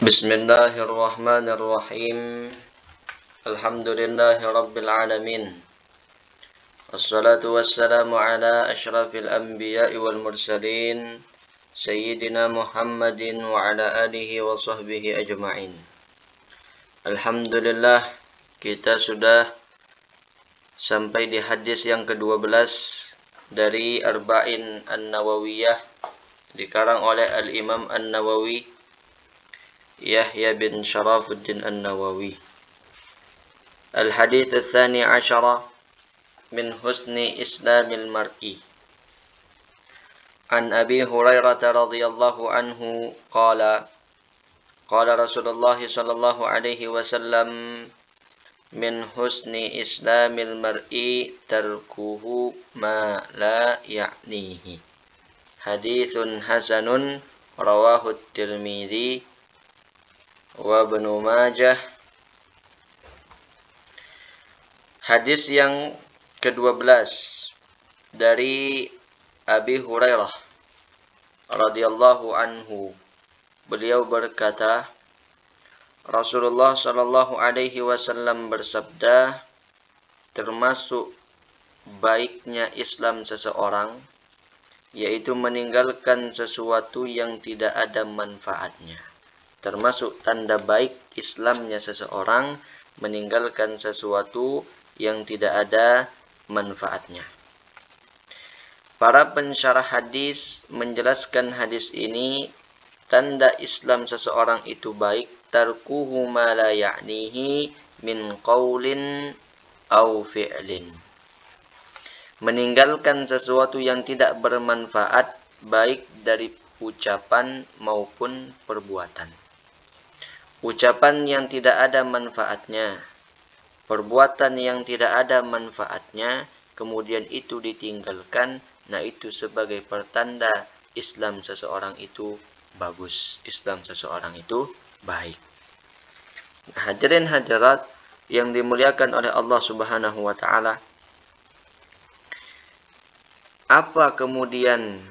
Bismillahirrahmanirrahim. Alhamdulillahi rabbil alamin. Wassalatu wassalamu ala asyrafil anbiya'i wal mursalin Sayyidina Muhammadin wa ala alihi wa sahbihi ajma'in. Alhamdulillah, kita sudah sampai di hadis yang ke-12 dari Arba'in An-Nawawiyah, dikarang oleh Al-Imam An-Nawawi Yahya bin Sharafuddin An-Nawawi. Al-Hadits Ats-Tsani 'Asyara min husni islamil mar'i. An Abi Hurairah radhiyallahu anhu qala Rasulullah sallallahu alaihi wasallam min husni islamil mar'i tarkuhu ma la ya'nihi. Haditsun hasanun rawahu Tirmidzi wa Ibnu Majah. Hadis yang ke-12 dari Abi Hurairah radhiyallahu anhu. Beliau berkata, Rasulullah sallallahu alaihi wasallam bersabda, termasuk baiknya Islam seseorang yaitu meninggalkan sesuatu yang tidak ada manfaatnya. Termasuk tanda baik Islamnya seseorang meninggalkan sesuatu yang tidak ada manfaatnya. Para pensyarah hadis menjelaskan hadis ini, tanda Islam seseorang itu baik tarkuhu ma la ya'nihi min qaulin aw fi'lin. Meninggalkan sesuatu yang tidak bermanfaat baik dari ucapan maupun perbuatan. Ucapan yang tidak ada manfaatnya, perbuatan yang tidak ada manfaatnya, kemudian itu ditinggalkan, nah itu sebagai pertanda Islam seseorang itu bagus, Islam seseorang itu baik. Nah, hadirin hadirat yang dimuliakan oleh Allah Subhanahu wa taala, apa kemudian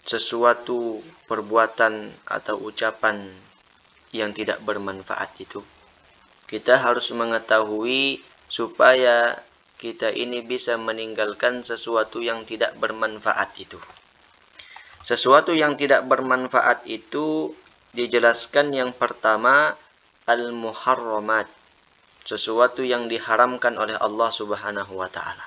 sesuatu perbuatan atau ucapan yang tidak bermanfaat itu? Kita harus mengetahui supaya kita ini bisa meninggalkan sesuatu yang tidak bermanfaat itu. Sesuatu yang tidak bermanfaat itu dijelaskan yang pertama al-muharramat, sesuatu yang diharamkan oleh Allah Subhanahu wa taala.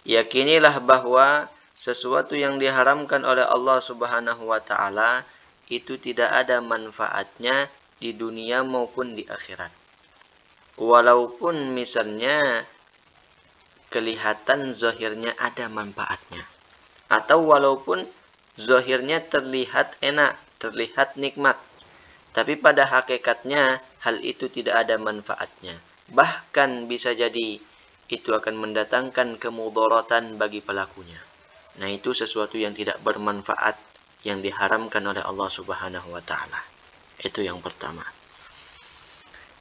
Yakinilah bahwa sesuatu yang diharamkan oleh Allah Subhanahu wa taala itu tidak ada manfaatnya di dunia maupun di akhirat. Walaupun misalnya kelihatan zahirnya ada manfaatnya, atau walaupun zahirnya terlihat enak, terlihat nikmat, tapi pada hakikatnya hal itu tidak ada manfaatnya. Bahkan bisa jadi itu akan mendatangkan kemudaratan bagi pelakunya. Nah, itu sesuatu yang tidak bermanfaat yang diharamkan oleh Allah Subhanahu wa taala. Itu yang pertama.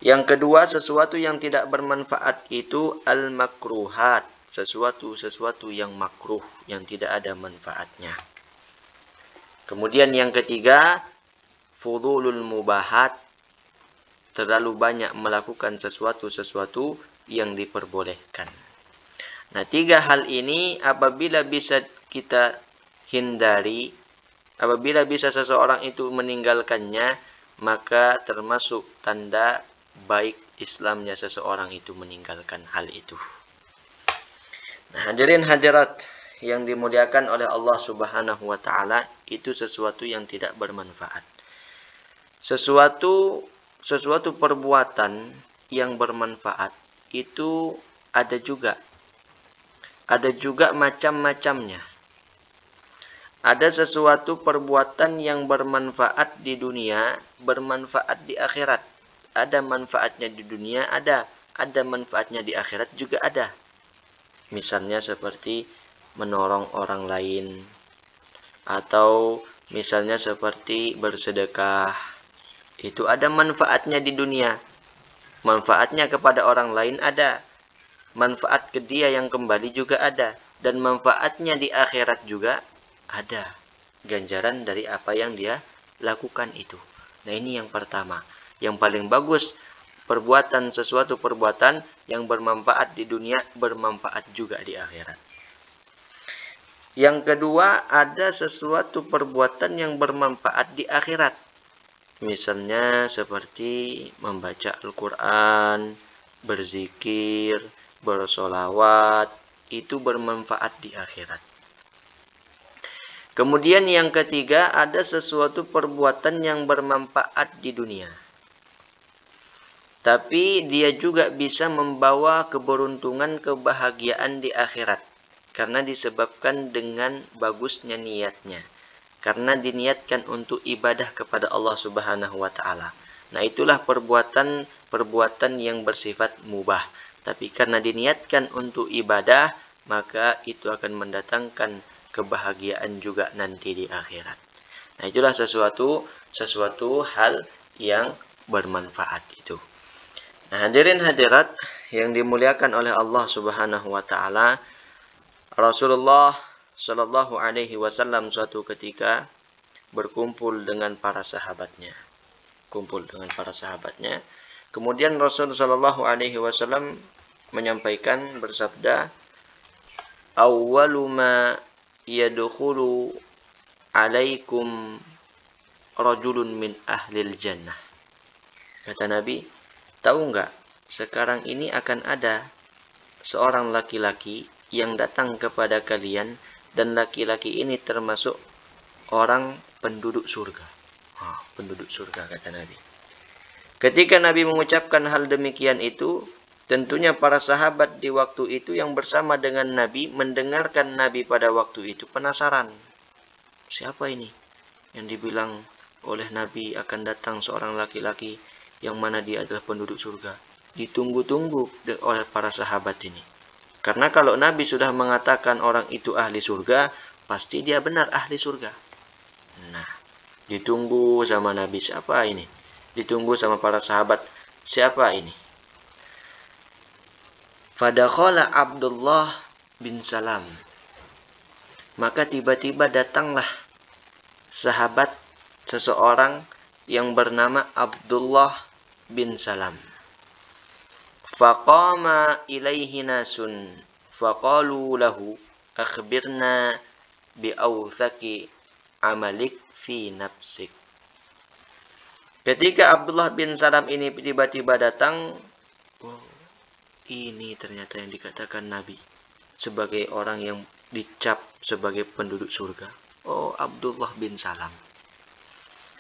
Yang kedua, sesuatu yang tidak bermanfaat itu al-makruhat, sesuatu yang makruh, yang tidak ada manfaatnya. Kemudian yang ketiga, fudulul mubahat, terlalu banyak melakukan sesuatu yang diperbolehkan. Nah, tiga hal ini apabila bisa kita hindari, apabila bisa seseorang itu meninggalkannya, maka termasuk tanda baik Islamnya seseorang itu meninggalkan hal itu. Nah, hadirin hadirat yang dimuliakan oleh Allah Subhanahu wa taala, itu sesuatu yang tidak bermanfaat. Sesuatu perbuatan yang bermanfaat itu ada juga macam-macamnya. Ada sesuatu perbuatan yang bermanfaat di dunia, bermanfaat di akhirat. Ada manfaatnya di dunia, ada manfaatnya di akhirat juga ada. Misalnya seperti menolong orang lain, atau misalnya seperti bersedekah. Itu ada manfaatnya di dunia. Manfaatnya kepada orang lain ada. Manfaat ke dia yang kembali juga ada. Dan manfaatnya di akhirat juga ada ganjaran dari apa yang dia lakukan itu. Nah, ini yang pertama. Yang paling bagus perbuatan, sesuatu perbuatan yang bermanfaat di dunia, bermanfaat juga di akhirat. Yang kedua, ada sesuatu perbuatan yang bermanfaat di akhirat. Misalnya seperti membaca Al-Quran, berzikir, bersolawat, itu bermanfaat di akhirat. Kemudian yang ketiga, ada sesuatu perbuatan yang bermanfaat di dunia. Tapi dia juga bisa membawa keberuntungan, kebahagiaan di akhirat. Karena disebabkan dengan bagusnya niatnya. Karena diniatkan untuk ibadah kepada Allah Subhanahu wa Ta'ala. Nah, itulah perbuatan yang bersifat mubah. Tapi karena diniatkan untuk ibadah, maka itu akan mendatangkan kebahagiaan juga nanti di akhirat. Nah, itulah sesuatu hal yang bermanfaat itu. Nah, hadirin hadirat yang dimuliakan oleh Allah Subhanahu wa Ta'ala, Rasulullah Shallallahu Alaihi Wasallam suatu ketika berkumpul dengan para sahabatnya. Kemudian Rasul Shallallahu Alaihi Wasallam menyampaikan, bersabda, "Awwalu ma yadkhulu alaikum rajulun min ahlil jannah." Kata Nabi, tahu enggak, sekarang ini akan ada seorang laki-laki yang datang kepada kalian, dan laki-laki ini termasuk orang penduduk surga. Penduduk surga, kata Nabi. Ketika Nabi mengucapkan hal demikian itu, tentunya para sahabat di waktu itu yang bersama dengan Nabi, mendengarkan Nabi pada waktu itu, penasaran. Siapa ini yang dibilang oleh Nabi akan datang seorang laki-laki yang mana dia adalah penduduk surga? Ditunggu-tunggu oleh para sahabat ini. Karena kalau Nabi sudah mengatakan orang itu ahli surga, pasti dia benar ahli surga. Nah, ditunggu sama Nabi, siapa ini? Ditunggu sama para sahabat, siapa ini? Fadakhala Abdullah bin Salam. Maka tiba-tiba datanglah sahabat seseorang yang bernama Abdullah bin Salam. Faqama ilaihi nasun faqalu lahu akhbirna bi'awthaki amalik fi nafsik. Ketika Abdullah bin Salam ini tiba-tiba datang, ini ternyata yang dikatakan Nabi sebagai orang yang dicap sebagai penduduk surga. Oh, Abdullah bin Salam.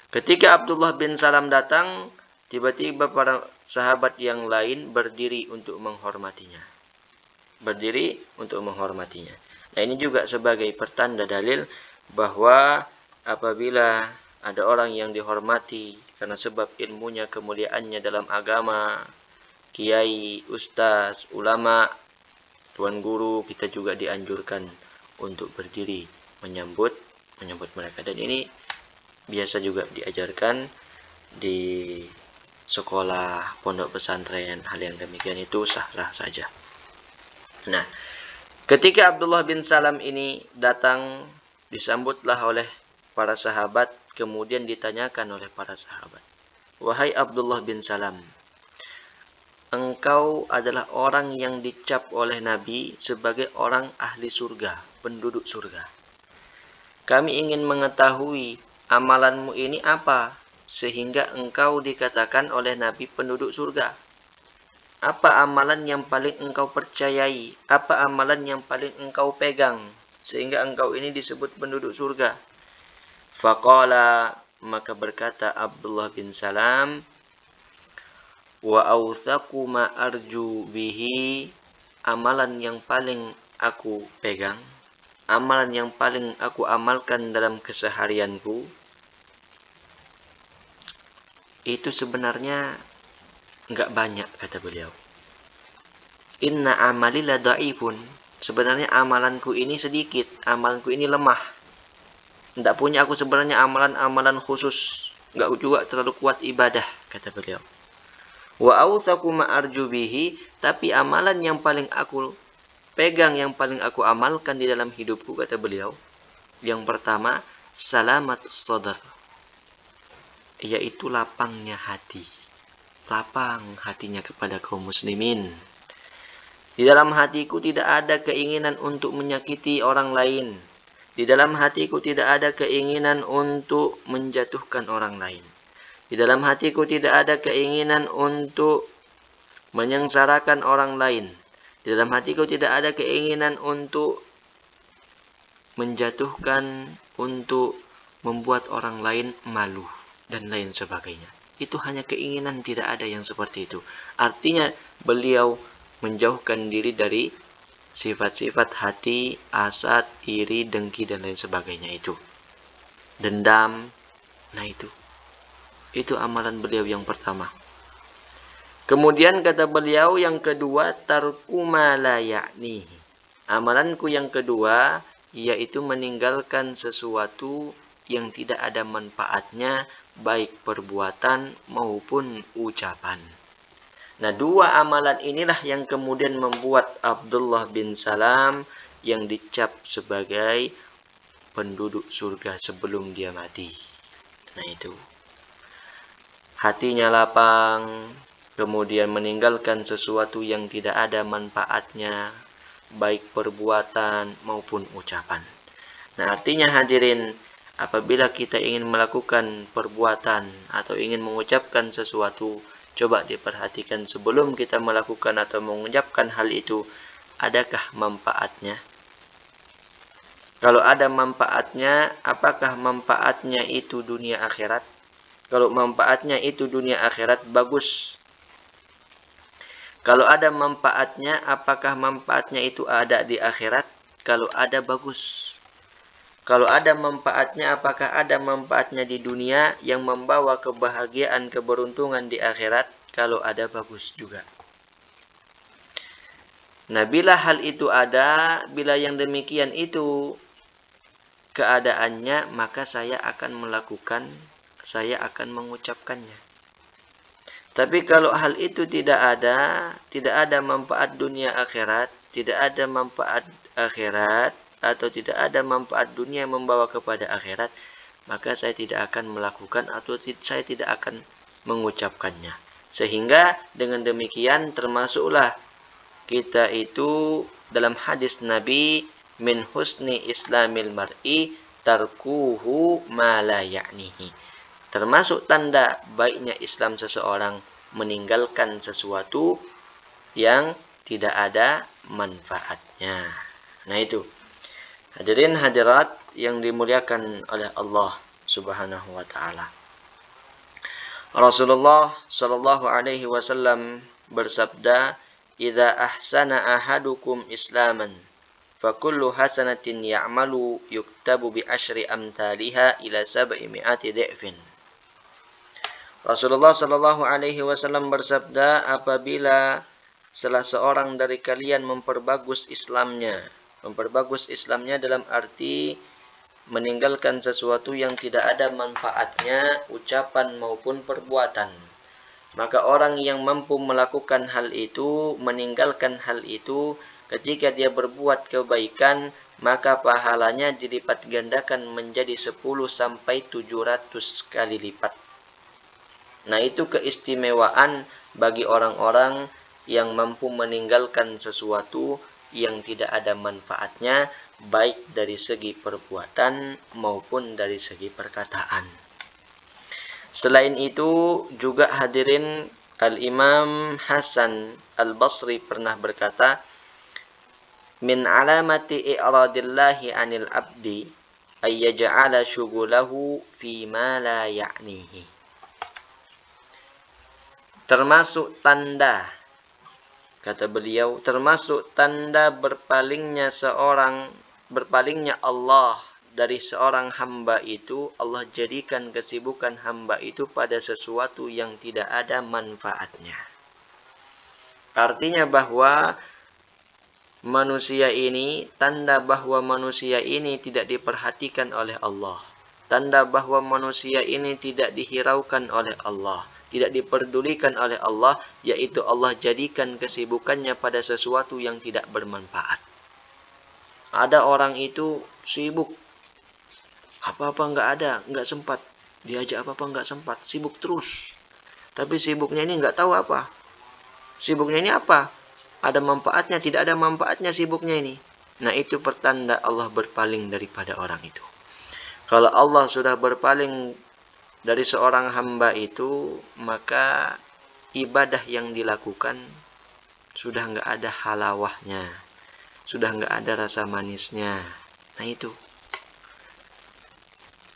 Ketika Abdullah bin Salam datang, tiba-tiba para sahabat yang lain berdiri untuk menghormatinya. Nah, ini juga sebagai pertanda dalil bahwa apabila ada orang yang dihormati karena sebab ilmunya, kemuliaannya dalam agama, kiai, ustaz, ulama, tuan guru, kita juga dianjurkan untuk berdiri menyambut mereka. Dan ini biasa juga diajarkan di sekolah, pondok pesantren. Hal yang demikian itu sah-sah saja. Nah, ketika Abdullah bin Salam ini datang, disambutlah oleh para sahabat, kemudian ditanyakan oleh para sahabat, "Wahai Abdullah bin Salam, engkau adalah orang yang dicap oleh Nabi sebagai orang ahli surga, penduduk surga. Kami ingin mengetahui amalanmu ini apa, sehingga engkau dikatakan oleh Nabi penduduk surga. Apa amalan yang paling engkau percayai? Apa amalan yang paling engkau pegang, sehingga engkau ini disebut penduduk surga?" Faqala, maka berkata Abdullah bin Salam, "Wa awthaqu ma arju bihi," amalan yang paling aku pegang, amalan yang paling aku amalkan dalam keseharianku, itu sebenarnya enggak banyak, kata beliau. Inna amali la da'ifun, sebenarnya amalanku ini sedikit, amalanku ini lemah. Enggak punya aku sebenarnya amalan-amalan khusus, enggak juga terlalu kuat ibadah, kata beliau. Wa awthaqu ma arju bihi, tapi amalan yang paling aku pegang, yang paling aku amalkan di dalam hidupku, kata beliau, yang pertama, salamatus sadar, yaitu lapangnya hati. lapang hatinya kepada kaum muslimin. Di dalam hatiku tidak ada keinginan untuk menyakiti orang lain. Di dalam hatiku tidak ada keinginan untuk menjatuhkan orang lain. Di dalam hatiku tidak ada keinginan untuk menyengsarakan orang lain. Di dalam hatiku tidak ada keinginan untuk menjatuhkan, untuk membuat orang lain malu, dan lain sebagainya. Itu hanya keinginan, tidak ada yang seperti itu. Artinya beliau menjauhkan diri dari sifat-sifat hati, hasad, iri, dengki, dan lain sebagainya itu. Dendam, nah itu amalan beliau yang pertama. Kemudian kata beliau yang kedua, tarku ma la ya'nihi. Amalanku yang kedua yaitu meninggalkan sesuatu yang tidak ada manfaatnya, baik perbuatan maupun ucapan. Nah, dua amalan inilah yang kemudian membuat Abdullah bin Salam yang dicap sebagai penduduk surga sebelum dia mati. Nah, itu. Hatinya lapang, kemudian meninggalkan sesuatu yang tidak ada manfaatnya, baik perbuatan maupun ucapan. Nah, artinya hadirin, apabila kita ingin melakukan perbuatan atau ingin mengucapkan sesuatu, coba diperhatikan sebelum kita melakukan atau mengucapkan hal itu, adakah manfaatnya? Kalau ada manfaatnya, apakah manfaatnya itu dunia akhirat? Kalau manfaatnya itu dunia akhirat, bagus. Kalau ada manfaatnya, apakah manfaatnya itu ada di akhirat? Kalau ada, bagus. Kalau ada manfaatnya, apakah ada manfaatnya di dunia yang membawa kebahagiaan, keberuntungan di akhirat? Kalau ada, bagus juga. Nah, bila hal itu ada, bila yang demikian itu keadaannya, maka saya akan melakukan, saya akan mengucapkannya. Tapi kalau hal itu tidak ada manfaat dunia akhirat, tidak ada manfaat akhirat, atau tidak ada manfaat dunia yang membawa kepada akhirat, maka saya tidak akan melakukan atau saya tidak akan mengucapkannya. Sehingga dengan demikian termasuklah kita itu dalam hadis Nabi, min husni islamil mar'i tarkuhu ma la ya'nihi. Termasuk tanda baiknya Islam seseorang meninggalkan sesuatu yang tidak ada manfaatnya. Nah, itu. Hadirin hadirat yang dimuliakan oleh Allah Subhanahu wa taala. Rasulullah sallallahu alaihi wasallam bersabda, "Idza ahsana ahadukum islaman, fa kullu hasanatin ya'malu yuktabu bi asyri amthaliha ila 700 dha'fin." Rasulullah sallallahu alaihi wasallam bersabda, apabila salah seorang dari kalian memperbagus Islamnya dalam arti meninggalkan sesuatu yang tidak ada manfaatnya, ucapan maupun perbuatan. Maka orang yang mampu melakukan hal itu, meninggalkan hal itu, ketika dia berbuat kebaikan, maka pahalanya dilipat gandakan menjadi 10 sampai 700 kali lipat. Nah, itu keistimewaan bagi orang-orang yang mampu meninggalkan sesuatu yang tidak ada manfaatnya, baik dari segi perbuatan maupun dari segi perkataan. Selain itu juga hadirin, Al-Imam Hasan Al-Basri pernah berkata, min alamati i'radillahi 'anil abdi ay yaj'ala syughulahu fi ma la ya'nihi. Termasuk tanda, kata beliau, termasuk tanda berpalingnya Allah dari seorang hamba itu, Allah jadikan kesibukan hamba itu pada sesuatu yang tidak ada manfaatnya. Artinya bahwa tanda bahwa manusia ini tidak diperhatikan oleh Allah. Tanda bahwa manusia ini tidak dihiraukan oleh Allah, tidak diperdulikan oleh Allah, yaitu Allah jadikan kesibukannya pada sesuatu yang tidak bermanfaat. Ada orang itu sibuk, apa-apa nggak ada, nggak sempat. Diajak apa-apa nggak sempat, sibuk terus. Tapi sibuknya ini nggak tahu apa. Sibuknya ini apa? Ada manfaatnya, tidak ada manfaatnya sibuknya ini. Nah, itu pertanda Allah berpaling daripada orang itu. Kalau Allah sudah berpaling dari seorang hamba itu, maka ibadah yang dilakukan sudah nggak ada halawahnya, sudah nggak ada rasa manisnya. Nah itu,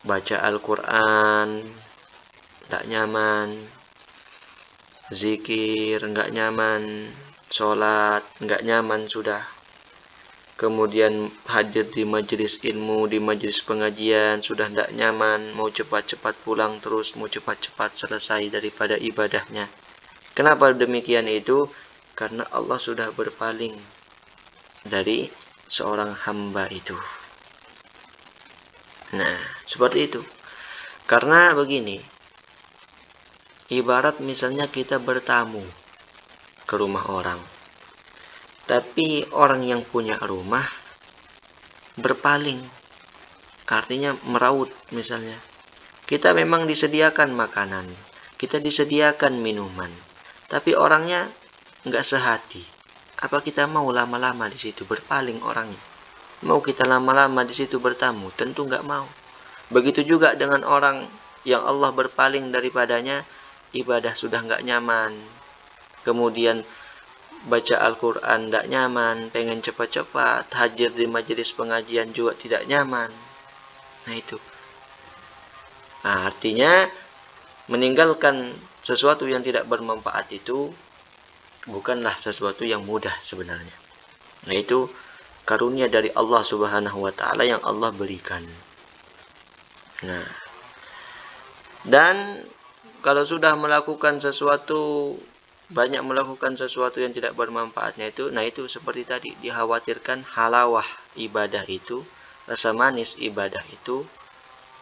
baca Al-Quran nggak nyaman, zikir nggak nyaman, sholat nggak nyaman sudah. Kemudian hadir di majelis ilmu, di majelis pengajian sudah nggak nyaman, mau cepat-cepat pulang terus, mau cepat-cepat selesai daripada ibadahnya. Kenapa demikian itu? Karena Allah sudah berpaling dari seorang hamba itu. Nah, seperti itu. Karena begini, ibarat misalnya kita bertamu ke rumah orang. Tapi orang yang punya rumah berpaling. Artinya meraut misalnya. Kita memang disediakan makanan, kita disediakan minuman. Tapi orangnya nggak sehati. Apa kita mau lama-lama di situ? Berpaling orangnya. Mau kita lama-lama di situ bertamu? Tentu nggak mau. Begitu juga dengan orang yang Allah berpaling daripadanya, ibadah sudah nggak nyaman. Kemudian baca Al-Quran nggak nyaman, pengen cepat-cepat, hadir di majelis pengajian juga tidak nyaman. Nah itu. Nah, artinya meninggalkan sesuatu yang tidak bermanfaat itu bukanlah sesuatu yang mudah sebenarnya. Nah itu karunia dari Allah Subhanahu wa taala yang Allah berikan. Nah, dan kalau sudah melakukan sesuatu, banyak melakukan sesuatu yang tidak bermanfaatnya itu, nah itu seperti tadi, dikhawatirkan halawah ibadah itu, rasa manis ibadah itu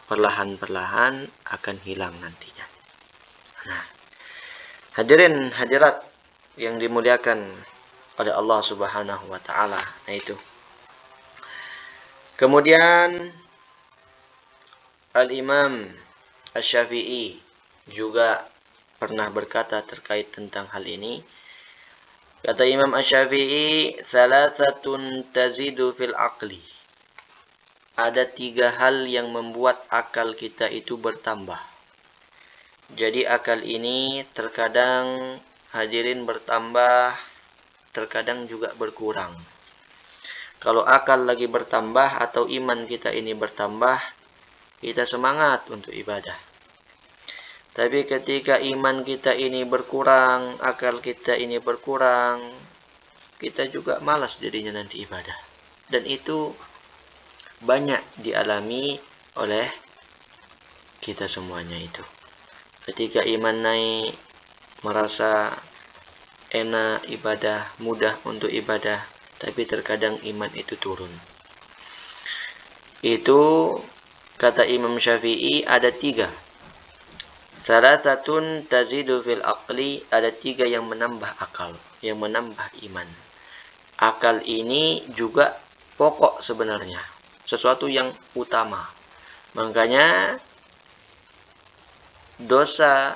perlahan-perlahan akan hilang nantinya. Nah, hadirin hadirat yang dimuliakan oleh Allah Subhanahu wa taala. Nah itu. Kemudian Al-Imam Asy-Syafi'i juga pernah berkata terkait tentang hal ini. Kata Imam Asy-Syafi'i, "Thalathatun tazidu fil aqli." Ada 3 hal yang membuat akal kita itu bertambah. Jadi akal ini terkadang hadirin bertambah, terkadang juga berkurang. Kalau akal lagi bertambah atau iman kita ini bertambah, kita semangat untuk ibadah. Tapi ketika iman kita ini berkurang, akal kita ini berkurang, kita juga malas jadinya nanti ibadah. Dan itu banyak dialami oleh kita semuanya itu. Ketika iman naik, merasa enak ibadah, mudah untuk ibadah, tapi terkadang iman itu turun. Itu kata Imam Syafi'i ada 3. Thalathatun tazidu fil aqli, ada 3 yang menambah akal, yang menambah iman. Akal ini juga pokok sebenarnya, sesuatu yang utama. Makanya dosa,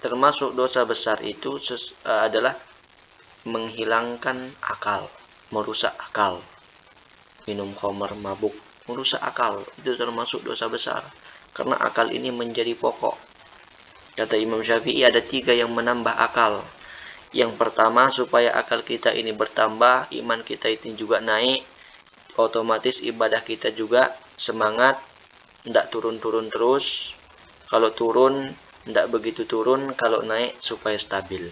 termasuk dosa besar itu adalah menghilangkan akal, merusak akal. Minum khamar, mabuk, merusak akal, itu termasuk dosa besar. Karena akal ini menjadi pokok. Kata Imam Syafi'i ada 3 yang menambah akal. Yang pertama, supaya akal kita ini bertambah, iman kita itu juga naik, otomatis ibadah kita juga semangat, tidak turun-turun terus. Kalau turun, tidak begitu turun. Kalau naik, supaya stabil.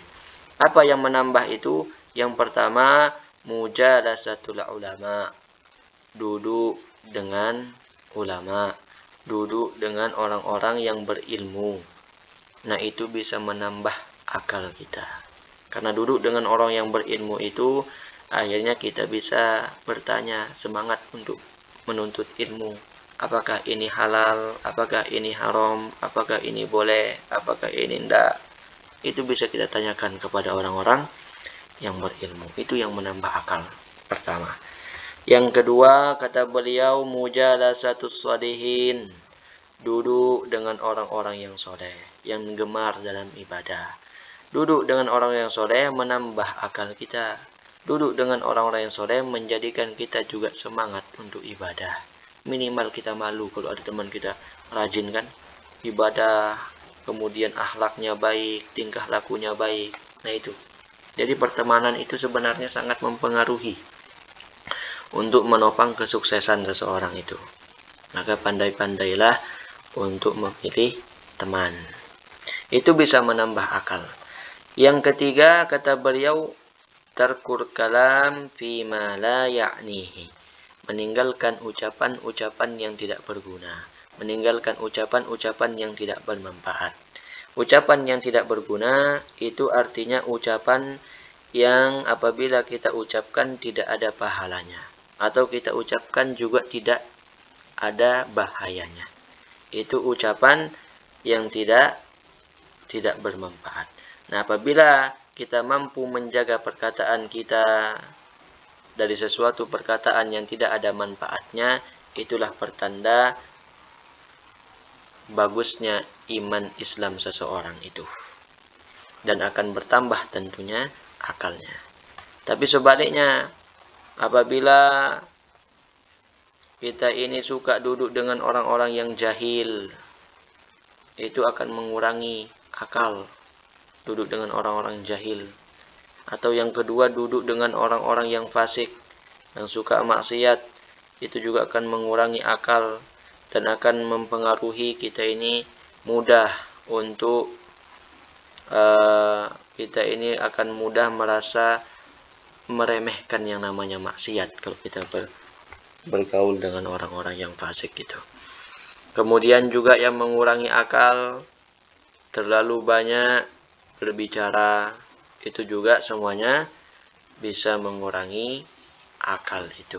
Apa yang menambah itu? Yang pertama, mujalasatul ulama. Duduk dengan ulama. Duduk dengan orang-orang yang berilmu. Nah, itu bisa menambah akal kita. Karena duduk dengan orang yang berilmu itu, akhirnya kita bisa bertanya, semangat untuk menuntut ilmu. Apakah ini halal? Apakah ini haram? Apakah ini boleh? Apakah ini tidak? Itu bisa kita tanyakan kepada orang-orang yang berilmu. Itu yang menambah akal pertama. Yang kedua, kata beliau, mujalasatus shalihin. duduk dengan orang-orang yang soleh, yang gemar dalam ibadah. Duduk dengan orang yang soleh menambah akal kita. Duduk dengan orang-orang yang soleh menjadikan kita juga semangat untuk ibadah. Minimal kita malu kalau ada teman kita rajin kan ibadah, kemudian akhlaknya baik, tingkah lakunya baik. Nah itu. Jadi pertemanan itu sebenarnya sangat mempengaruhi untuk menopang kesuksesan seseorang itu. Maka pandai-pandailah untuk memilih teman. Itu bisa menambah akal. Yang ketiga, kata beliau, tarkur kalam fima la ya'nihi. Meninggalkan ucapan-ucapan yang tidak berguna. Meninggalkan ucapan-ucapan yang tidak bermanfaat. Ucapan yang tidak berguna itu artinya ucapan yang apabila kita ucapkan tidak ada pahalanya. Atau kita ucapkan juga tidak ada bahayanya. Itu ucapan yang tidak bermanfaat. Nah, apabila kita mampu menjaga perkataan kita dari sesuatu perkataan yang tidak ada manfaatnya, itulah pertanda bagusnya iman Islam seseorang itu. Dan akan bertambah tentunya akalnya. Tapi sebaliknya, apabila kita ini suka duduk dengan orang-orang yang jahil, itu akan mengurangi akal. Duduk dengan orang-orang jahil. Atau yang kedua, duduk dengan orang-orang yang fasik, yang suka maksiat, itu juga akan mengurangi akal dan akan mempengaruhi kita ini mudah untuk kita ini akan mudah merasa meremehkan yang namanya maksiat kalau kita bergaul dengan orang-orang yang fasik gitu. Kemudian juga yang mengurangi akal, terlalu banyak berbicara, itu juga semuanya bisa mengurangi akal itu.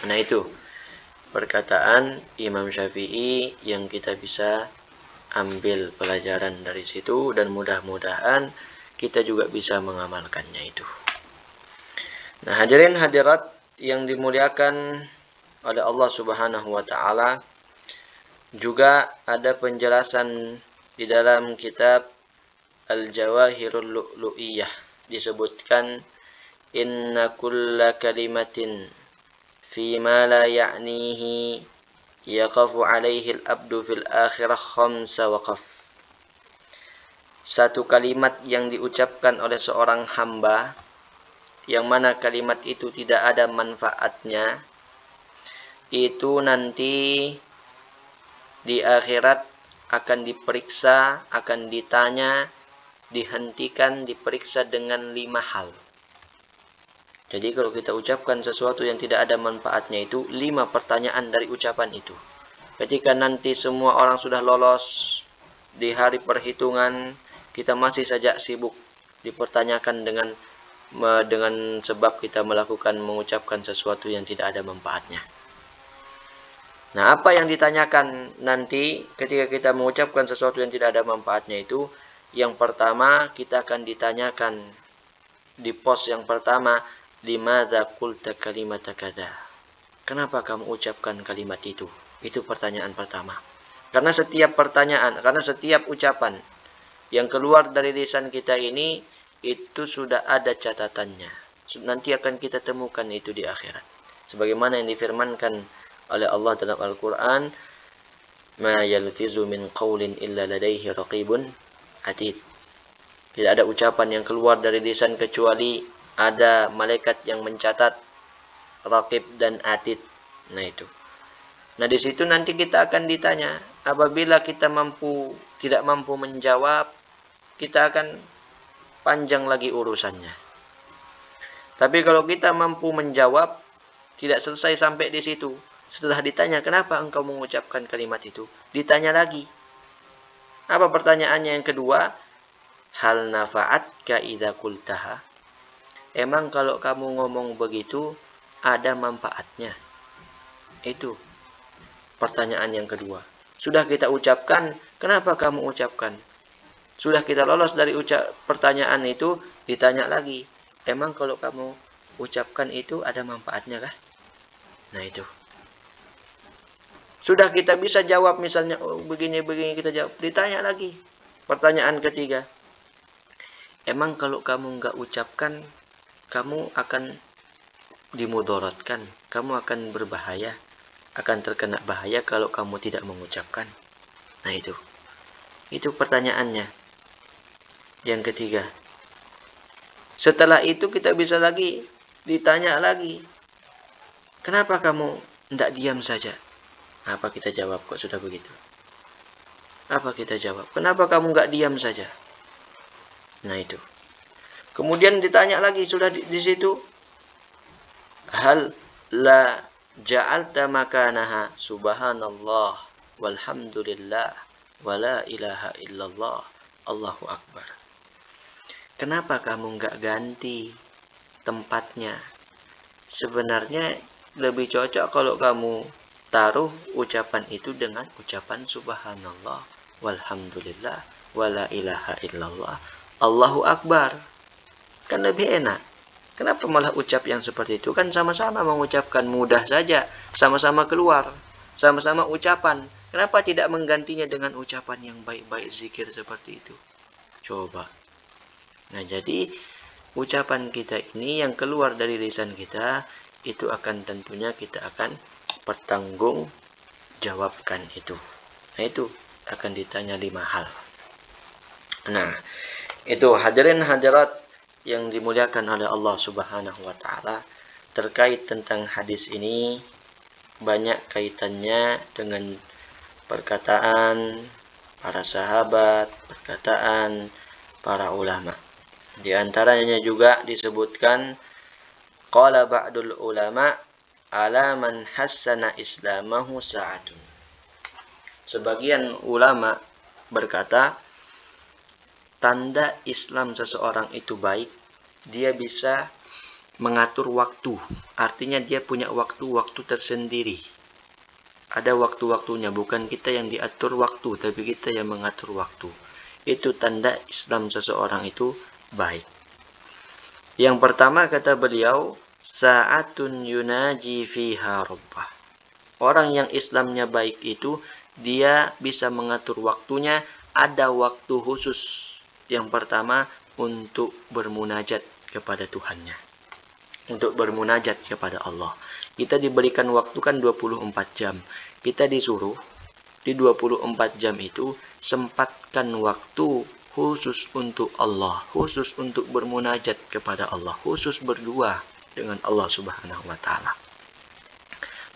Nah itu perkataan Imam Syafi'i yang kita bisa ambil pelajaran dari situ dan mudah-mudahan kita juga bisa mengamalkannya itu. Nah hadirin hadirat yang dimuliakan oleh Allah Subhanahu wa taala, juga ada penjelasan di dalam kitab Al-Jawahirul Lu'lu'iyah disebutkan inna kulla kalimatin fi ma la ya'nihi yaqafu alaihi al-abdu fil akhirah khamsa waqaf. Satu kalimat yang diucapkan oleh seorang hamba yang mana kalimat itu tidak ada manfaatnya, itu nanti di akhirat akan diperiksa, akan ditanya, dihentikan, diperiksa dengan 5 hal. Jadi kalau kita ucapkan sesuatu yang tidak ada manfaatnya itu, 5 pertanyaan dari ucapan itu. Ketika nanti semua orang sudah lolos di hari perhitungan, kita masih saja sibuk dipertanyakan dengan sebab kita mengucapkan sesuatu yang tidak ada manfaatnya. Nah, apa yang ditanyakan nanti ketika kita mengucapkan sesuatu yang tidak ada manfaatnya itu? Yang pertama, kita akan ditanyakan di pos yang pertama, limadza qulta kalimata kadza? Kenapa kamu ucapkan kalimat itu? Itu pertanyaan pertama. Karena setiap ucapan yang keluar dari lisan kita ini, itu sudah ada catatannya. Nanti akan kita temukan itu di akhirat. Sebagaimana yang difirmankan oleh Allah dalam Al-Quran, ma yalfizu min qawlin illa ladaihi raqibun atid. Tidak ada ucapan yang keluar dari lisan kecuali ada malaikat yang mencatat, raqib dan atid. Nah itu. Nah di situ nanti kita akan ditanya. Apabila kita tidak mampu menjawab, kita akan panjang lagi urusannya. Tapi kalau kita mampu menjawab, tidak selesai sampai di situ. Setelah ditanya, kenapa engkau mengucapkan kalimat itu? Ditanya lagi. Apa pertanyaannya yang kedua? Hal nafa'atka idza qultaha? Emang kalau kamu ngomong begitu, ada manfaatnya? Itu pertanyaan yang kedua. Sudah kita ucapkan, kenapa kamu ucapkan? Sudah kita lolos dari pertanyaan itu, ditanya lagi. Emang kalau kamu ucapkan itu ada manfaatnya kah? Nah itu. Sudah kita bisa jawab misalnya, oh begini-begini kita jawab. Ditanya lagi. Pertanyaan ketiga. Emang kalau kamu nggak ucapkan, kamu akan dimudaratkan. Kamu akan berbahaya. Akan terkena bahaya kalau kamu tidak mengucapkan. Nah itu. Itu pertanyaannya. Yang ketiga. Setelah itu kita bisa lagi ditanya lagi. Kenapa kamu tidak diam saja? Apa kita jawab kok sudah begitu? Apa kita jawab? Kenapa kamu nggak diam saja? Nah itu. Kemudian ditanya lagi sudah di situ. Hal la ja'alta makanaha subhanallah walhamdulillah wala ilaha illallah Allahu akbar. Kenapa kamu nggak ganti tempatnya? Sebenarnya lebih cocok kalau kamu taruh ucapan itu dengan ucapan subhanallah walhamdulillah wala ilaha illallah Allahu akbar. Kan lebih enak. Kenapa malah ucap yang seperti itu? Kan sama-sama mengucapkan, mudah saja, sama-sama keluar, sama-sama ucapan. Kenapa tidak menggantinya dengan ucapan yang baik-baik, zikir seperti itu? Coba. Nah, jadi ucapan kita ini yang keluar dari lisan kita, itu akan tentunya kita akan pertanggung jawabkan itu. Nah, itu akan ditanya 5 hal. Nah, itu hadirin hadirat yang dimuliakan oleh Allah Subhanahu wa taala, terkait tentang hadis ini banyak kaitannya dengan perkataan para sahabat, perkataan para ulama. Di antaranya juga disebutkan qala ba'dul ulama ala man hassana islamahu sa'atun. Sebagian ulama berkata, tanda Islam seseorang itu baik, dia bisa mengatur waktu. Artinya dia punya waktu-waktu tersendiri. Ada waktu-waktunya, bukan kita yang diatur waktu, tapi kita yang mengatur waktu. Itu tanda Islam seseorang itu baik. Yang pertama kata beliau, sa'atun yunaji fiha rabbah. Orang yang Islamnya baik itu, dia bisa mengatur waktunya, ada waktu khusus. Yang pertama, untuk bermunajat kepada Tuhannya. Untuk bermunajat kepada Allah. Kita diberikan waktu kan 24 jam. Kita disuruh, di 24 jam itu, sempatkan waktu khusus untuk Allah. Khusus untuk bermunajat kepada Allah. Khusus berdua dengan Allah Subhanahu wa ta'ala.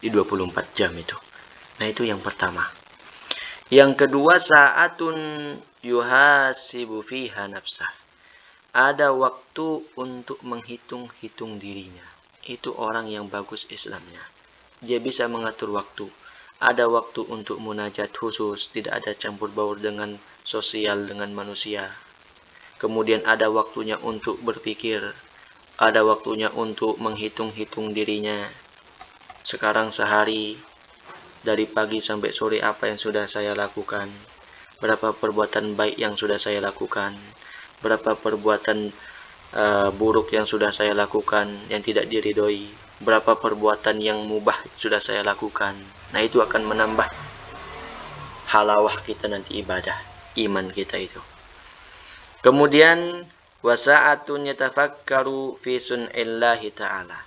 Di 24 jam itu. Nah, itu yang pertama. Yang kedua, sa'atun yuhasibu fiha nafsah. Ada waktu untuk menghitung-hitung dirinya. Itu orang yang bagus Islamnya. Dia bisa mengatur waktu. Ada waktu untuk munajat khusus, tidak ada campur baur dengan sosial, dengan manusia. Kemudian ada waktunya untuk berpikir. Ada waktunya untuk menghitung-hitung dirinya. Sekarang sehari, dari pagi sampai sore apa yang sudah saya lakukan. Berapa perbuatan baik yang sudah saya lakukan. Berapa perbuatan buruk yang sudah saya lakukan, yang tidak diridhoi. Berapa perbuatan yang mubah sudah saya lakukan. Nah, itu akan menambah halawah kita nanti ibadah, iman kita itu. Kemudian, wasa'atun yatafakkaru fi sun'illahi ta'ala.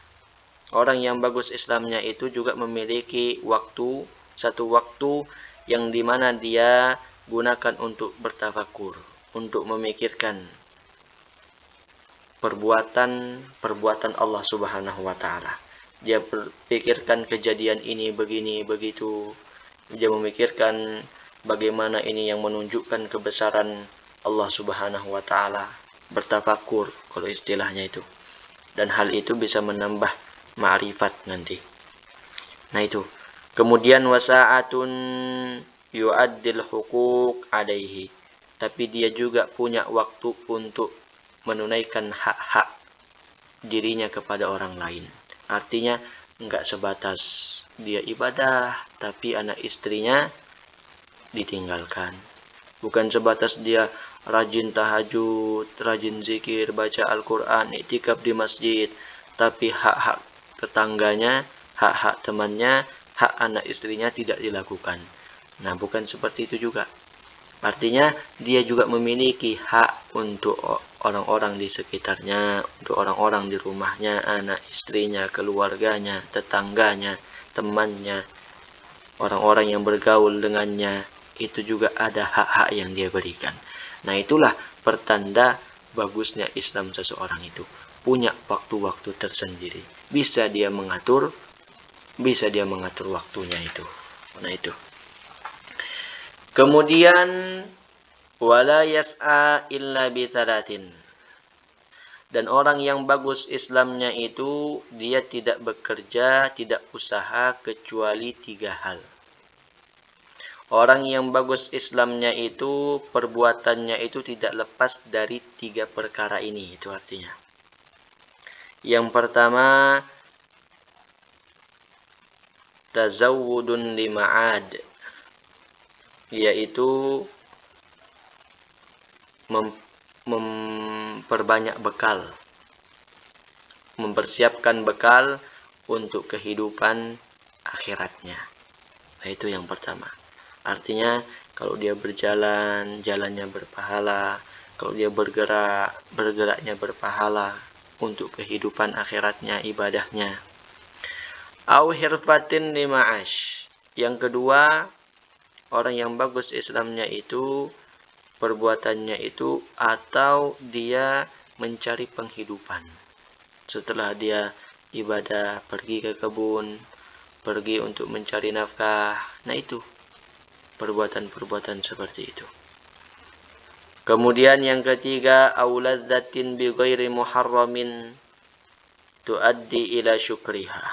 Orang yang bagus Islamnya itu juga memiliki waktu, satu waktu yang dimana dia gunakan untuk bertafakur, untuk memikirkan perbuatan Allah Subhanahu wa ta'ala. Dia berpikirkan kejadian ini begini begitu. Dia memikirkan bagaimana ini yang menunjukkan kebesaran Allah Subhanahu wa ta'ala. Bertafakur kalau istilahnya itu. Dan hal itu bisa menambah ma'rifat nanti. Nah itu. Kemudian wasa'atun yu'addil hukuk alaihi. Tapi dia juga punya waktu untuk menunaikan hak-hak dirinya kepada orang lain. Artinya enggak sebatas dia ibadah, tapi anak istrinya ditinggalkan. Bukan sebatas dia rajin tahajud, rajin zikir, baca Al-Quran, iktikaf di masjid, tapi hak-hak tetangganya, hak-hak temannya hak anak istrinya tidak dilakukan. Nah, bukan seperti itu juga. Artinya dia juga memiliki hak untuk orang-orang di sekitarnya, untuk orang-orang di rumahnya, anak istrinya, keluarganya, tetangganya, temannya, orang-orang yang bergaul dengannya. Itu juga ada hak-hak yang dia berikan. Nah, itulah pertanda bagusnya Islam seseorang itu. Punya waktu-waktu tersendiri. Bisa dia mengatur waktunya itu. Nah, itu. Kemudian wala yas'a illa bi thalathin. Dan orang yang bagus Islamnya itu dia tidak bekerja, tidak usaha kecuali 3 hal. Orang yang bagus Islamnya itu perbuatannya itu tidak lepas dari 3 perkara ini, itu artinya. Yang pertama, tazawwudun lima'ad, yaitu memperbanyak bekal, mempersiapkan bekal untuk kehidupan akhiratnya. Nah, itu yang pertama. Artinya kalau dia berjalan, jalannya berpahala. Kalau dia bergerak, bergeraknya berpahala untuk kehidupan akhiratnya, ibadahnya. Au hirfatin lima'ash. Yang kedua, orang yang bagus Islamnya itu perbuatannya itu atau dia mencari penghidupan. Setelah dia ibadah, pergi ke kebun, pergi untuk mencari nafkah. Nah, itu perbuatan-perbuatan seperti itu. Kemudian yang ketiga, auladzatin bi ghairi muharramin tuaddi ila syukriha.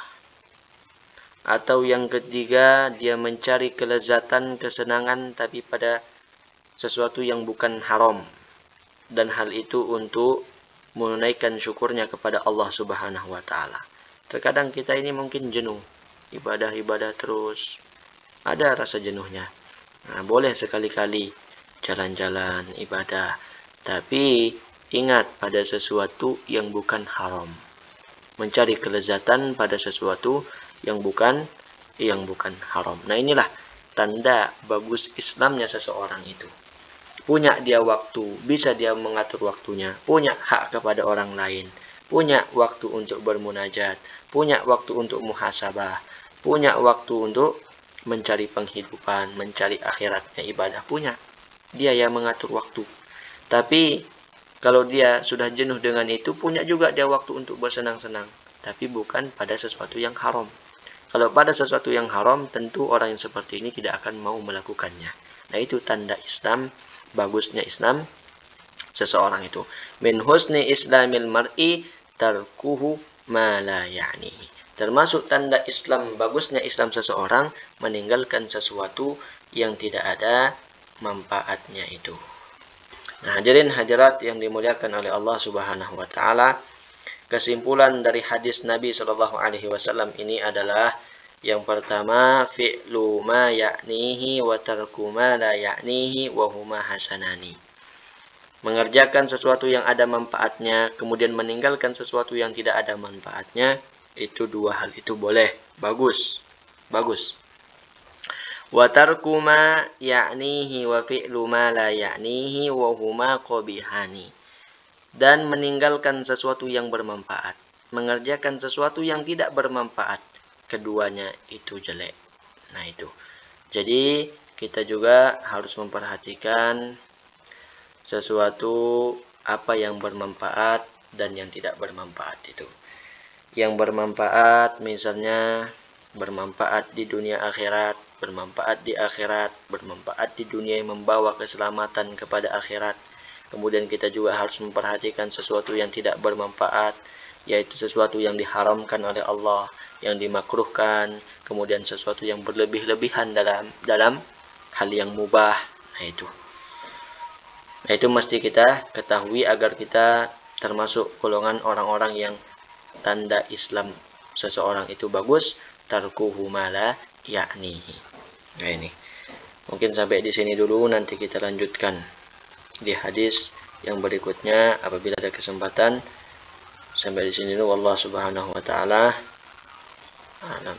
Atau yang ketiga, dia mencari kelezatan, kesenangan tapi pada sesuatu yang bukan haram, dan hal itu untuk menunaikan syukurnya kepada Allah Subhanahu wa taala. Terkadang kita ini mungkin jenuh, ibadah-ibadah terus, ada rasa jenuhnya. Nah, boleh sekali-kali jalan-jalan ibadah, tapi ingat pada sesuatu yang bukan haram. Mencari kelezatan pada sesuatu yang bukan haram. Nah, inilah tanda bagus Islamnya seseorang itu. Punya dia waktu, bisa dia mengatur waktunya, punya hak kepada orang lain, punya waktu untuk bermunajat, punya waktu untuk muhasabah, punya waktu untuk mencari penghidupan, mencari akhiratnya, ibadah, punya. Dia yang mengatur waktu. Tapi kalau dia sudah jenuh dengan itu, punya juga dia waktu untuk bersenang-senang, tapi bukan pada sesuatu yang haram. Kalau pada sesuatu yang haram, tentu orang yang seperti ini tidak akan mau melakukannya. Nah, itu tanda Islam, bagusnya Islam seseorang itu. Min husni islamil mar'i tarkuhu ma la ya'nihi. Termasuk tanda Islam, bagusnya Islam seseorang, meninggalkan sesuatu yang tidak ada manfaatnya itu. Nah, hadirin hadirat yang dimuliakan oleh Allah Subhanahu wa taala, kesimpulan dari hadis Nabi Shallallahu alaihi wasallam ini adalah yang pertama, fi'lu ma ya'nihi wa tarku ma la ya'nihi wa huma hasanani. Mengerjakan sesuatu yang ada manfaatnya, kemudian meninggalkan sesuatu yang tidak ada manfaatnya, itu 2 hal itu boleh, bagus. Wa tarku ma ya'nihi wa fi'lu ma la ya'nihi wa huma qabihani. Dan meninggalkan sesuatu yang bermanfaat, mengerjakan sesuatu yang tidak bermanfaat, keduanya itu jelek. Nah, itu. Jadi kita juga harus memperhatikan sesuatu apa yang bermanfaat dan yang tidak bermanfaat itu. Yang bermanfaat misalnya bermanfaat di dunia akhirat, bermanfaat di akhirat, bermanfaat di dunia yang membawa keselamatan kepada akhirat. Kemudian kita juga harus memperhatikan sesuatu yang tidak bermanfaat, yaitu sesuatu yang diharamkan oleh Allah, yang dimakruhkan, kemudian sesuatu yang berlebih-lebihan dalam hal yang mubah. Nah, itu mesti kita ketahui agar kita termasuk golongan orang-orang yang tanda Islam seseorang itu bagus, tarkuhu ma la ya'nihi. Nah, ini. Mungkin sampai di sini dulu, nanti kita lanjutkan di hadis yang berikutnya apabila ada kesempatan. Sampai di sini dulu, wallahu subhanahu wa ta'ala a'lam.